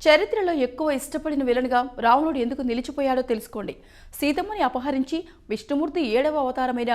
చరిత్రలో ఎక్కువ ఇష్టపడిన విలన్గా రావణుడు ఎందుకు నిలిచిపోయాడో తెలుసుకోండి. సీతమ్మని అపహరించి విష్ణుమూర్తి 7వ అవతారమైన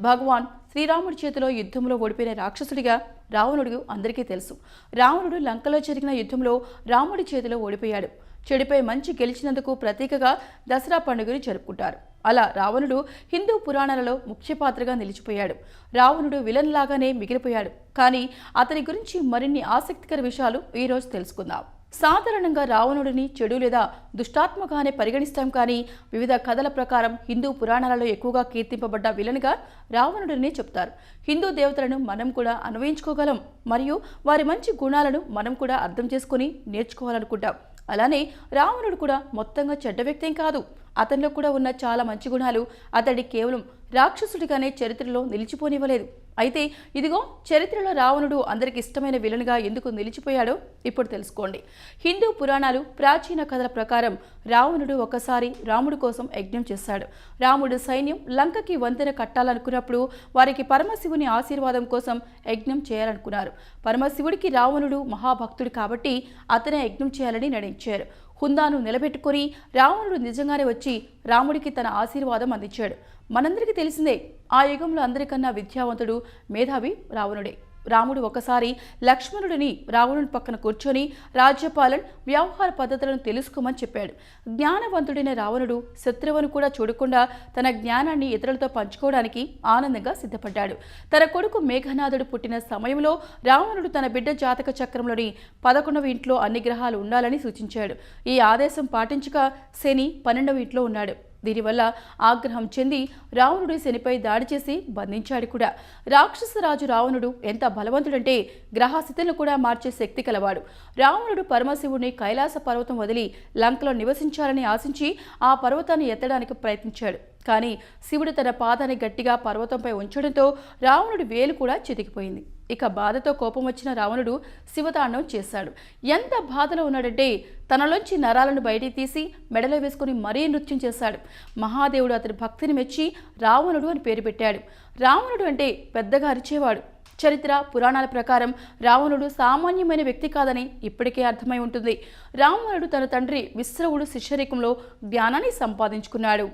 భగవాన్ శ్రీరాముడి చేతిలో యుద్ధంలో ఓడిపోయిన రాక్షసుడిగా రావణుడు అందరికీ తెలుసు. రావణుడు లంకలో జరిగిన యుద్ధంలో రాముడి చేతిలో ఓడిపోయాడు. చెడుపై మంచి గెలిచినందుకు ప్రతీకగా దసరా పండుగను జరుపుకుంటారు. అలా రావణుడు హిందూ పురాణాలలో ముఖ్య పాత్రగా నిలిచిపోయాడు. రావణుడు విలన్ లాగానే మిగిలిపోయాడు. కానీ అతని గురించి మరిన్ని ఆసక్తికర విషయాలు ఈరోజు తెలుసుకుందాం. సాధారణంగా రావణుడిని చెడు లేదా దుష్టాత్మగానే పరిగణిస్తాం. కానీ వివిధ కథల ప్రకారం హిందూ పురాణాలలో ఎక్కువగా కీర్తింపబడ్డ విలన్గా రావణుడిని చెప్తారు. హిందూ దేవతలను మనం కూడా అన్వయించుకోగలం మరియు వారి మంచి గుణాలను మనం కూడా అర్థం చేసుకుని నేర్చుకోవాలనుకుంటాం. అలానే రావణుడు కూడా మొత్తంగా చెడ్డ వ్యక్తి కాదు. అతనిలో కూడా ఉన్న చాలా మంచి గుణాలు అతడి కేవలం రాక్షసుడిగానే చరిత్రలో నిలిచిపోనివ్వలేదు. అయితే ఇదిగో చరిత్రలో రావణుడు అందరికి ఇష్టమైన విలన్గా ఎందుకు నిలిచిపోయాడో ఇప్పుడు తెలుసుకోండి. హిందూ పురాణాలు ప్రాచీన కథల ప్రకారం రావణుడు ఒకసారి రాముడి కోసం యజ్ఞం చేశాడు. రాముడు సైన్యం లంకకి వంతెన కట్టాలనుకున్నప్పుడు వారికి పరమశివుని ఆశీర్వాదం కోసం యజ్ఞం చేయాలనుకున్నారు. పరమశివుడికి రావణుడు మహాభక్తుడు కాబట్టి అతనే యజ్ఞం చేయాలని నిర్ణయించారు. హుందాను నిలబెట్టుకుని రావణుడు నిజంగానే వచ్చి రాముడికి తన ఆశీర్వాదం అందించాడు. మనందరికీ తెలిసిందే, ఆ యుగంలో అందరికన్నా విద్యావంతుడు మేధావి రావణుడే. రాముడు ఒకసారి లక్ష్మణుడిని రావణుడి పక్కన కూర్చొని రాజ్యపాలన వ్యవహార పద్ధతులను తెలుసుకోమని చెప్పాడు. జ్ఞానవంతుడైన రావణుడు శత్రువును కూడా చూడకుండా తన జ్ఞానాన్ని ఇతరులతో పంచుకోవడానికి ఆనందంగా సిద్ధపడ్డాడు. తన కొడుకు మేఘనాథుడు పుట్టిన సమయంలో రావణుడు తన బిడ్డ జాతక చక్రంలోని 11వ ఇంట్లో అన్ని గ్రహాలు ఉండాలని సూచించాడు. ఈ ఆదేశం పాటించక శని 12వ ఇంట్లో ఉన్నాడు. దీనివల్ల ఆగ్రహం చెంది రావణుడు శనిపై దాడి చేసి బంధించాడు కూడా. రాక్షసరాజు రావణుడు ఎంత బలవంతుడంటే గ్రహస్థితులను కూడా మార్చే శక్తి కలవాడు. రావణుడు పరమశివుడిని కైలాస పర్వతం వదిలి లంకలో నివసించాలని ఆశించి ఆ పర్వతాన్ని ఎత్తడానికి ప్రయత్నించాడు. కానీ శివుడు తన పాదాన్ని గట్టిగా పర్వతంపై ఉంచడంతో రావణుడి వేలు కూడా చితికిపోయింది. ఇక బాధతో కోపం వచ్చిన రావణుడు శివతాండవం చేశాడు. ఎంత బాధలో ఉన్నాడంటే తనలోంచి నరాలను బయటికి తీసి మెడలో వేసుకుని మరీ నృత్యం చేశాడు. మహాదేవుడు అతని భక్తిని మెచ్చి రావణుడు అని పేరు పెట్టాడు. రావణుడు అంటే పెద్దగా అరిచేవాడు. చరిత్ర పురాణాల ప్రకారం రావణుడు సామాన్యమైన వ్యక్తి కాదని ఇప్పటికే అర్థమై ఉంటుంది. రావణుడు తన తండ్రి విశ్రవుడు శిష్యరికంలో జ్ఞానాన్ని సంపాదించుకున్నాడు.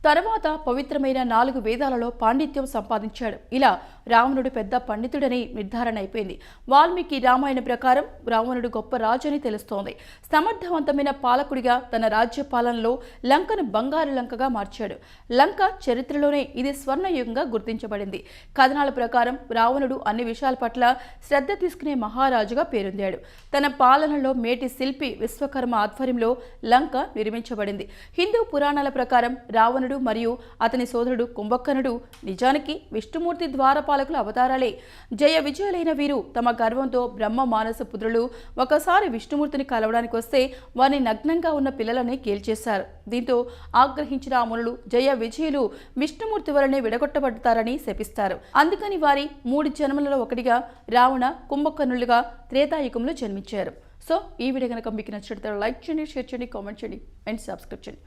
తర్వాత పవిత్రమైన 4 వేదాలలో పాండిత్యం సంపాదించాడు. ఇలా రావణుడు పెద్ద పండితుడని నిర్ధారణ అయిపోయింది. వాల్మీకి రామాయణ ప్రకారం రావణుడు గొప్ప రాజు అని తెలుస్తోంది. సమర్థవంతమైన పాలకుడిగా తన రాజ్య పాలనలో లంకను బంగారు లంకగా మార్చాడు. లంక చరిత్రలోనే ఇది స్వర్ణయుగంగా గుర్తించబడింది. కథనాల ప్రకారం రావణుడు అన్ని విషయాల పట్ల శ్రద్ధ తీసుకునే మహారాజుగా పేరొందాడు. తన పాలనలో మేటి శిల్పి విశ్వకర్మ ఆధ్వర్యంలో లంక నిర్మించబడింది. హిందూ పురాణాల ప్రకారం రావణుడు మరియు అతని సోదరుడు కుంభకర్ణుడు నిజానికి విష్ణుమూర్తి ద్వారపాలకుల అవతారాలే. జయ విజయులైన వీరు తమ గర్వంతో బ్రహ్మ మానస పుత్రులు ఒకసారి విష్ణుమూర్తిని కలవడానికి వస్తే వారిని నగ్నంగా ఉన్న పిల్లలని కేల్చేశారు. దీంతో ఆగ్రహించిన ఆ మునులు జయ విజయులు విష్ణుమూర్తి వలనే విడగొట్టబడతారని శపిస్తారు. అందుకని వారి 3 జన్మలలో ఒకటిగా రావణ కుంభకర్ణులుగా త్రేతాయుగంలో జన్మించారు. సో ఈ వీడియో కనుక మీకు నచ్చినట్లయితే లైక్ చేయండి, షేర్ చేయండి, కామెంట్ చేయండి అండ్ సబ్స్క్రైబ్ చేయండి.